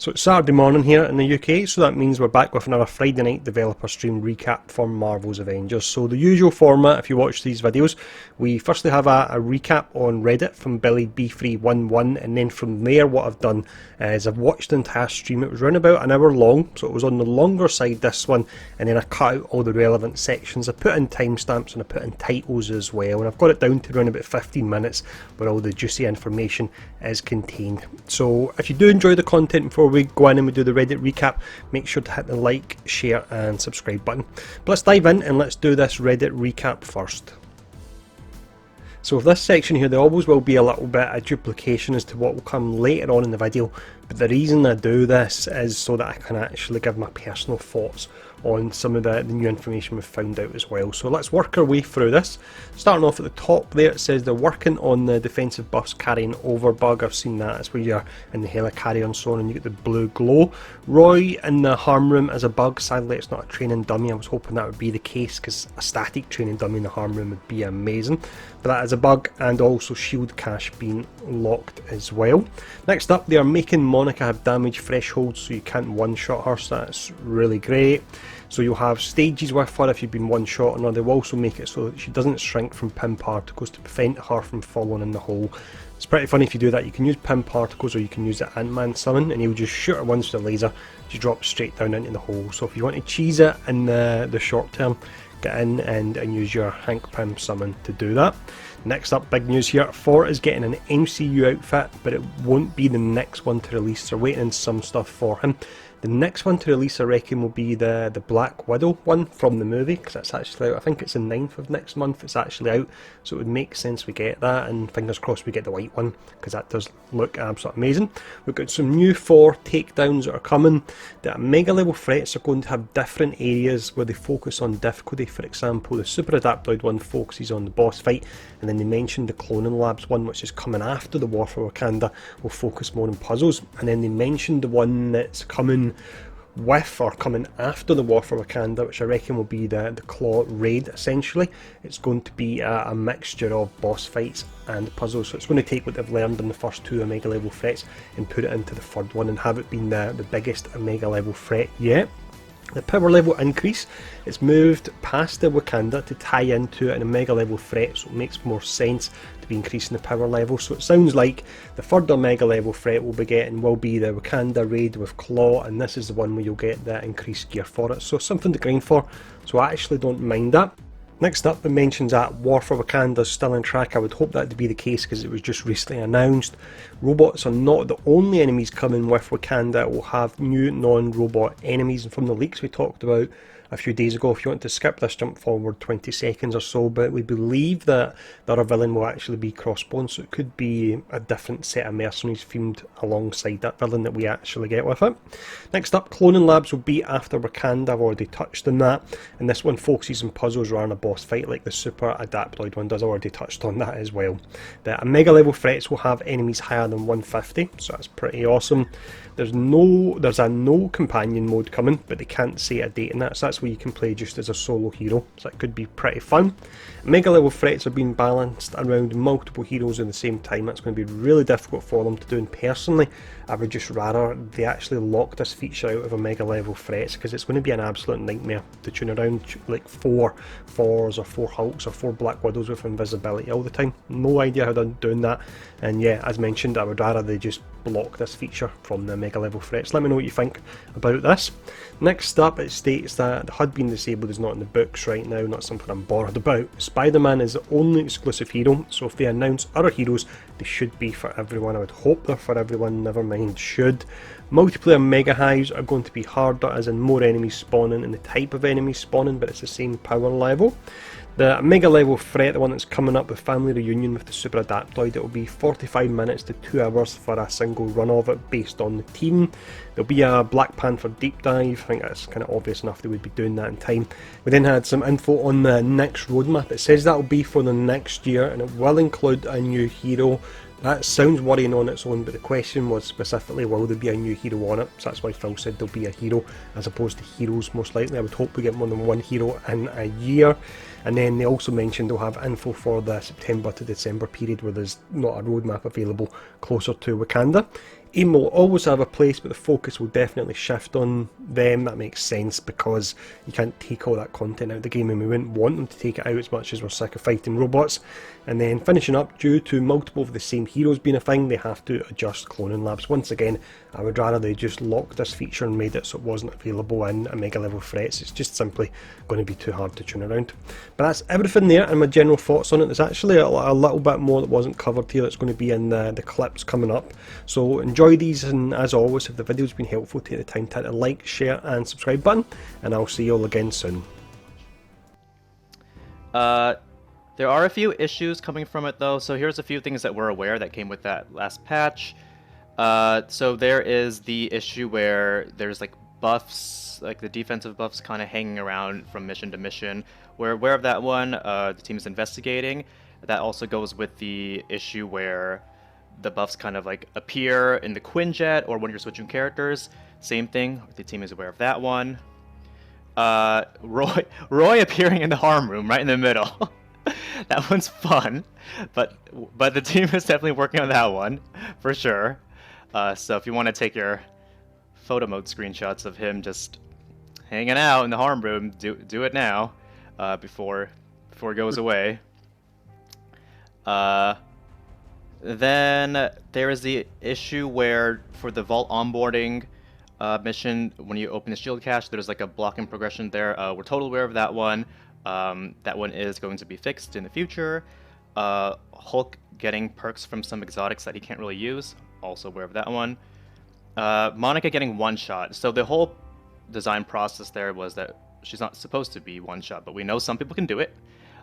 So it's Saturday morning here in the UK, so that means we're back with another Friday night developer stream recap for Marvel's Avengers. So the usual format, if you watch these videos, we firstly have a recap on Reddit from BillyB311, and then from there what I've done is I've watched the entire stream. It was around about an hour long, so it was on the longer side this one, and then I cut out all the relevant sections. I put in timestamps and I put in titles as well, and I've got it down to around about 15 minutes where all the juicy information is contained. So if you do enjoy the content before we go in and we do the Reddit recap, make sure to hit the like, share and subscribe button. But let's dive in and let's do this Reddit recap first. So with this section here, there always will be a little bit of duplication as to what will come later on in the video, but the reason I do this is so that I can actually give my personal thoughts on some of the new information we've found out as well. So let's work our way through this. Starting off at the top there, it says they're working on the defensive buffs carrying over bug. I've seen that. It's where you're in the helicarrier and so on and you get the blue glow. Roy in the harm room as a bug. Sadly it's not a training dummy. I was hoping that would be the case because a static training dummy in the harm room would be amazing. But that is a bug, and also shield cache being locked as well. Next up, they are making Monica have damage thresholds so you can't one-shot her, so that's really great. So you'll have stages with her if you've been one-shot on her. They will also make it so that she doesn't shrink from pin particles to prevent her from falling in the hole. It's pretty funny if you do that. You can use pin particles or you can use the Ant-Man summon, and he'll just shoot her once with a laser, she drops straight down into the hole. So if you want to cheese it in the short term, get in and use your Hank Pym summon to do that. Next up, big news here, Thor is getting an MCU outfit, but it won't be the next one to release. They're waiting on some stuff for him. The next one to release, I reckon, will be the Black Widow one from the movie, because that's actually out. I think it's the 9th of next month it's actually out, so it would make sense we get that, and fingers crossed we get the white one, because that does look absolutely amazing. We've got some new Thor takedowns that are coming. The mega level threats are going to have different areas where they focus on difficulty. For example, the Super Adaptoid one focuses on the boss fight, and then they mentioned the Cloning Labs one, which is coming after the War for Wakanda, will focus more on puzzles. And then they mentioned the one that's coming with or coming after the War for Wakanda, which I reckon will be the Claw Raid. Essentially it's going to be a mixture of boss fights and puzzles, so it's going to take what they've learned in the first two Omega level threats and put it into the third one and have it been the biggest Omega level threat yet. The power level increase, it's moved past the Wakanda to tie into an Omega level threat, so it makes more sense to be increasing the power level. So it sounds like the third Omega level threat we'll be getting will be the Wakanda raid with Claw, and this is the one where you'll get the increased gear for it, so something to grind for, so I actually don't mind that. Next up, it mentions that War for Wakanda is still on track. I would hope that to be the case because it was just recently announced. Robots are not the only enemies coming with Wakanda. It will have new non-robot enemies, and from the leaks we talked about a few days ago, if you want to skip this, jump forward 20 seconds or so, but we believe that the other villain will actually be Crossbone, so it could be a different set of mercenaries themed alongside that villain that we actually get with it. Next up, Cloning Labs will be after Wakanda. I've already touched on that, and this one focuses on puzzles rather than a boss fight like the Super Adaptoid one does. I already touched on that as well. The Omega level threats will have enemies higher than 150, so that's pretty awesome. There's a no companion mode coming, but they can't say a date in that, so that's where you can play just as a solo hero, so that could be pretty fun. Mega level threats are being balanced around multiple heroes at the same time. That's going to be really difficult for them to do, and personally I would just rather they actually lock this feature out of a mega level threats, because it's going to be an absolute nightmare to tune around like 4 Thors or 4 Hulks or 4 Black Widows with invisibility all the time. No idea how they're doing that, and yeah, as mentioned, I would rather they just block this feature from the mega level threats. Let me know what you think about this. Next up, it states that the HUD being disabled is not in the books right now, not something I'm bothered about. Spider-Man is the only exclusive hero, so if they announce other heroes, they should be for everyone. I would hope they're for everyone, never mind should. Multiplayer mega hives are going to be harder, as in more enemies spawning and the type of enemies spawning, but it's the same power level. The mega level threat, the one that's coming up with Family Reunion with the Super Adaptoid, it will be 45 minutes to 2 hours for a single run of it based on the team. There'll be a Black Panther deep dive. I think that's kind of obvious enough they would be doing that in time. We then had some info on the next roadmap. It says that will be for the next year, and it will include a new hero. That sounds worrying on its own, but the question was specifically, will there be a new hero on it? So that's why Phil said there'll be a hero as opposed to heroes most likely. I would hope we get more than one hero in a year. And then they also mentioned they'll have info for the September to December period where there's not a roadmap available closer to Wakanda. aim will always have a place, but the focus will definitely shift on them. That makes sense because you can't take all that content out of the game, and we wouldn't want them to take it out as much as we're sick of fighting robots. And then finishing up, due to multiple of the same heroes being a thing, they have to adjust cloning labs. Once again, I would rather they just locked this feature and made it so it wasn't available in a mega level threats. It's just simply going to be too hard to tune around. But that's everything there, and my general thoughts on it. There's actually a little bit more that wasn't covered here that's going to be in the clips coming up. So enjoy these, and as always, if the video's been helpful, take the time to hit the like, share and subscribe button, and I'll see you all again soon. There are a few issues coming from it though, so here's a few things that we're aware that came with that last patch. So there is the issue where there's like buffs, like the defensive buffs kind of hanging around from mission to mission. We're aware of that one. The team is investigating. That also goes with the issue where the buffs kind of like appear in the Quinjet or when you're switching characters. Same thing, the team is aware of that one. Roy appearing in the harm room right in the middle. That one's fun, but the team is definitely working on that one for sure. So if you want to take your photo mode screenshots of him just hanging out in the harm room, do it now, before it goes away. Then there is the issue where for the vault onboarding mission, when you open the shield cache, there's like a blocking progression there. We're totally aware of that one. That one is going to be fixed in the future. Hulk getting perks from some exotics that he can't really use, also aware of that one. Monica getting one shot. So the whole design process there was that she's not supposed to be one shot, but we know some people can do it.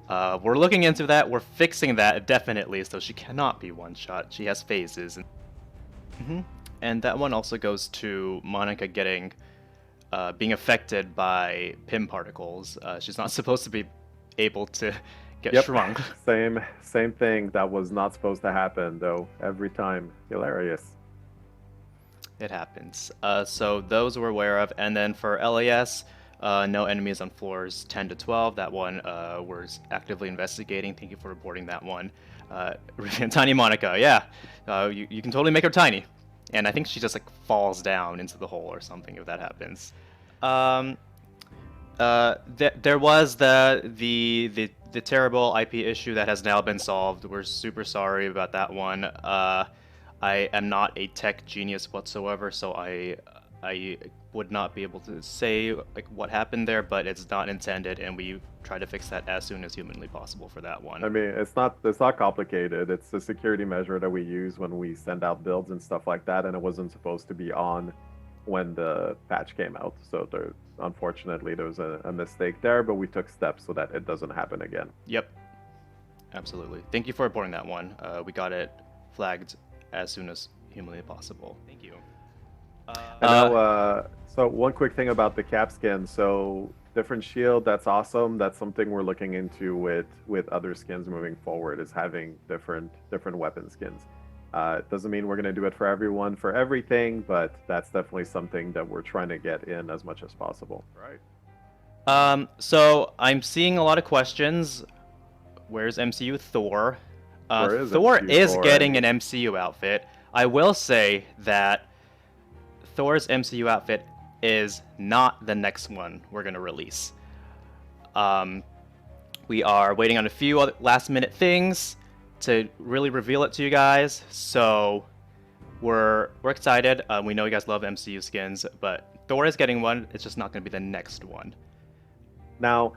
We're looking into that. We're fixing that definitely, so she cannot be one shot. She has phases. And that one also goes to Monica getting being affected by PIM particles. She's not supposed to be able to get shrunk. Same thing. That was not supposed to happen, though. Every time. Hilarious. It happens. So those we're aware of. And then for LAS, no enemies on floors 10 to 12. That one we're actively investigating. Thank you for reporting that one. Tiny Monica, yeah. You can totally make her tiny. And I think she just like falls down into the hole or something if that happens. There was the terrible IP issue that has now been solved. We're super sorry about that one. I am not a tech genius whatsoever, so I would not be able to say like what happened there, but it's not intended, and we try to fix that as soon as humanly possible for that one. I mean, it's not complicated. It's a security measure that we use when we send out builds and stuff like that, and it wasn't supposed to be on when the patch came out. So unfortunately, there was a mistake there, but we took steps so that it doesn't happen again. Yep, absolutely. Thank you for reporting that one. We got it flagged as soon as humanly possible. Thank you. So one quick thing about the cap skin. So different shield, that's awesome. That's something we're looking into with other skins moving forward, is having different weapon skins. It doesn't mean we're going to do it for everyone for everything, but that's definitely something that we're trying to get in as much as possible. Right. So I'm seeing a lot of questions. Where's MCU Thor? Thor is getting an MCU outfit. I will say that Thor's MCU outfit is not the next one we're going to release. We are waiting on a few other last-minute things to really reveal it to you guys, so we're excited. We know you guys love MCU skins, but Thor is getting one. It's just not going to be the next one. Now,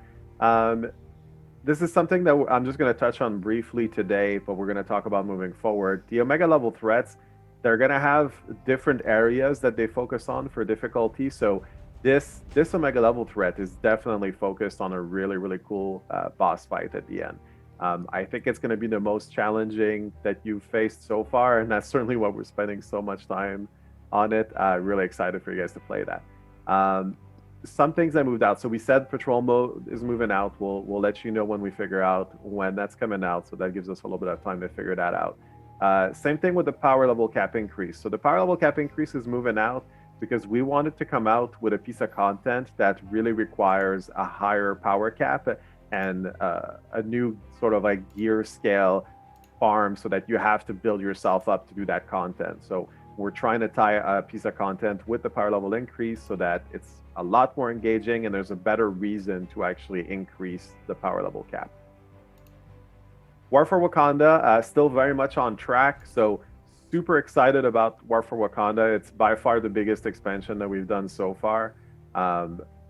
this is something that I'm just going to touch on briefly today, but we're going to talk about moving forward. The Omega level threats, they're going to have different areas that they focus on for difficulty. So this Omega level threat is definitely focused on a really, really cool boss fight at the end. I think it's going to be the most challenging that you've faced so far, and that's certainly why we're spending so much time on it. Really excited for you guys to play that. Some things that moved out. So we said patrol mode is moving out. We'll let you know when we figure out when that's coming out. So that gives us a little bit of time to figure that out. Same thing with the power level cap increase. So the power level cap increase is moving out because we wanted to come out with a piece of content that really requires a higher power cap and a new sort of like gear scale farm, so that you have to build yourself up to do that content. So we're trying to tie a piece of content with the power level increase so that it's a lot more engaging and there's a better reason to actually increase the power level cap. War for Wakanda, still very much on track. So super excited about War for Wakanda. It's by far the biggest expansion that we've done so far.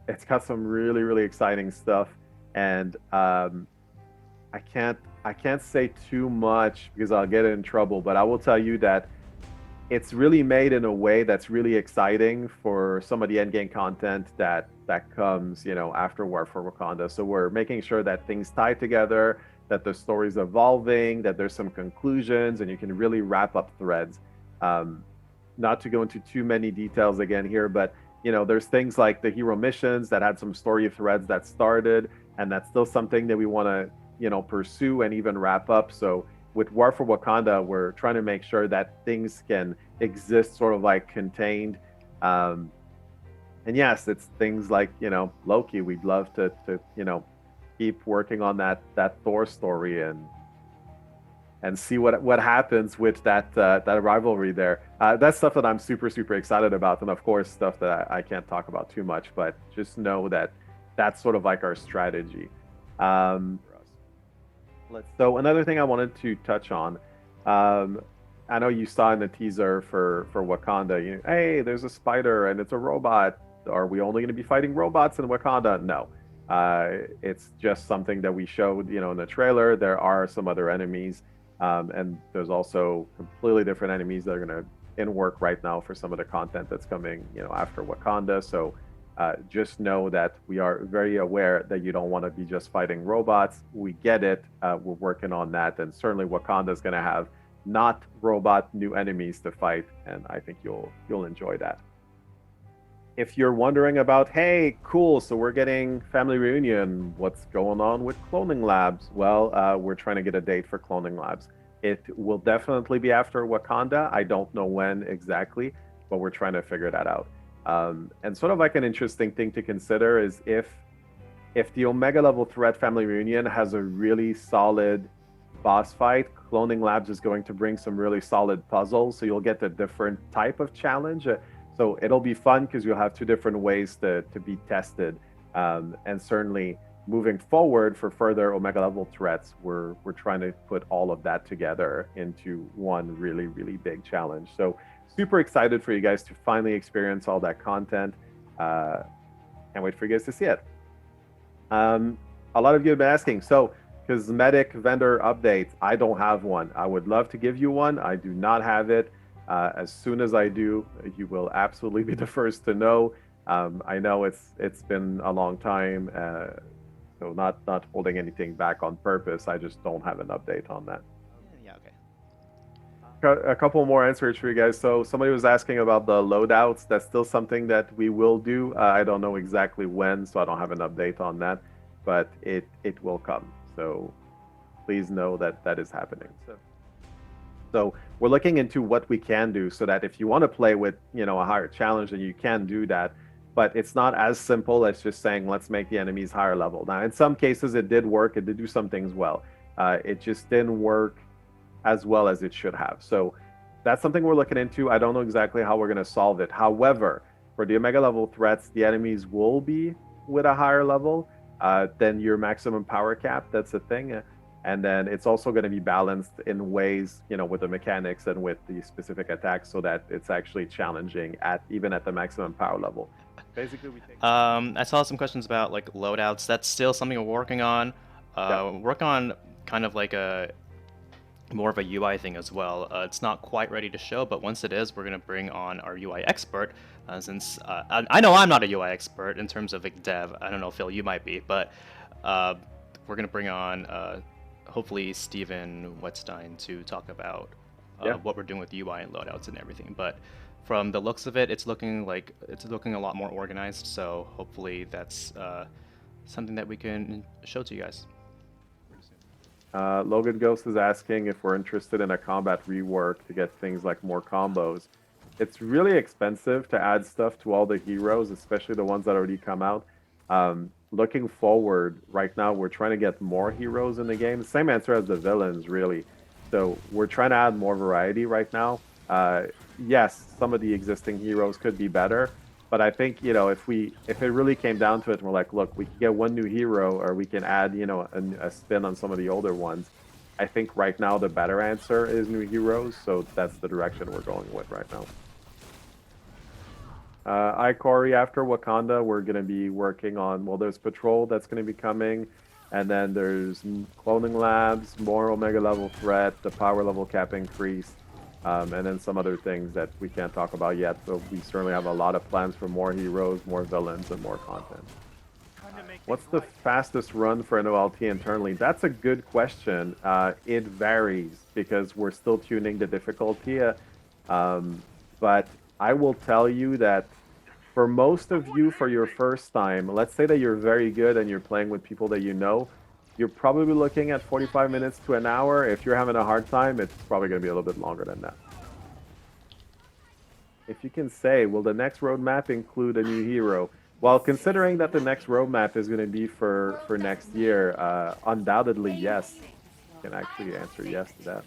It's got some really, really exciting stuff. And I can't say too much because I'll get in trouble, but I will tell you that it's really made in a way that's really exciting for some of the endgame content that comes, after War for Wakanda. So we're making sure that things tie together, that the story's evolving, that there's some conclusions, and you can really wrap up threads. Not to go into too many details again here, but there's things like the hero missions that had some story threads that started, and that's still something that we want to pursue and even wrap up. So with War for Wakanda, we're trying to make sure that things can exist sort of like contained. And yes, it's things like, Loki. We'd love to keep working on that Thor story and see what happens with that rivalry there. That's stuff that I'm super, super excited about. And of course, stuff that I can't talk about too much, but just know that that's sort of like our strategy. So another thing I wanted to touch on, I know you saw in the teaser for Wakanda, hey, there's a spider and it's a robot. Are we only going to be fighting robots in Wakanda? No. It's just something that we showed, in the trailer. There are some other enemies, and there's also completely different enemies that are going to in work right now for some of the content that's coming, after Wakanda. So just know that we are very aware that you don't want to be just fighting robots. We get it. We're working on that, and certainly Wakanda is going to have not robot new enemies to fight, and I think you'll enjoy that. If you're wondering about, hey, cool, so we're getting family reunion, what's going on with cloning labs? Well, we're trying to get a date for cloning labs. It will definitely be after Wakanda. I don't know when exactly, but we're trying to figure that out. And sort of like an interesting thing to consider is if the Omega level threat family reunion has a really solid boss fight, cloning labs is going to bring some really solid puzzles, so you'll get a different type of challenge. So it'll be fun because you'll have two different ways to be tested. And certainly moving forward for further Omega level threats, we're trying to put all of that together into one really, really big challenge. So super excited for you guys to finally experience all that content. Can't wait for you guys to see it. A lot of you have been asking, so Cosmetic Vendor update. I don't have one. I would love to give you one. I do not have it. As soon as I do, you will absolutely be the first to know. I know it's been a long time, so not holding anything back on purpose. I just don't have an update on that. Yeah, okay. A couple more answers for you guys. So somebody was asking about the loadouts. That's still something that we will do. I don't know exactly when, so I don't have an update on that, but it will come. So please know that is happening. So we're looking into what we can do so that if you want to play with, a higher challenge, then you can do that. But it's not as simple as just saying, let's make the enemies higher level. Now, in some cases, it did work. It did do some things well. It just didn't work as well as it should have. So that's something we're looking into. I don't know exactly how we're going to solve it. However, for the Omega level threats, the enemies will be with a higher level than your maximum power cap. That's the thing. And then it's also going to be balanced in ways, with the mechanics and with the specific attacks so that it's actually challenging even at the maximum power level. Basically, I saw some questions about like loadouts. That's still something we're working on. Work on kind of like more of a UI thing as well. It's not quite ready to show, but once it is, we're going to bring on our UI expert. Since I know I'm not a UI expert in terms of like dev. I don't know, Phil, you might be, but we're going to bring on hopefully Steven Wetstein to talk about what we're doing with UI and loadouts and everything. But from the looks of it, it's looking a lot more organized. So hopefully that's something that we can show to you guys. Logan Ghost is asking if we're interested in a combat rework to get things like more combos. It's really expensive to add stuff to all the heroes, especially the ones that already come out. Looking forward, right now we're trying to get more heroes in the game. Same answer as the villains, really. So we're trying to add more variety right now. yes, some of the existing heroes could be better, but I think, if it really came down to it, and we're like, look, we can get one new hero, or we can add, a spin on some of the older ones. I think right now the better answer is new heroes, so that's the direction we're going with right now. Corey, after Wakanda, we're going to be working on, well, there's Patrol that's going to be coming, and then there's Cloning Labs, more Omega level threat, the power level cap increase, and then some other things that we can't talk about yet, but we certainly have a lot of plans for more heroes, more villains, and more content. What's the fastest run for an OLT internally? That's a good question. It varies because we're still tuning the difficulty, but I will tell you that for most of you, for your first time, let's say that you're very good and you're playing with people that you know, you're probably looking at 45 minutes to an hour. If you're having a hard time, it's probably going to be a little bit longer than that. If you can say, will the next roadmap include a new hero? Well, considering that the next roadmap is going to be for next year, undoubtedly, yes. I can actually answer yes to that.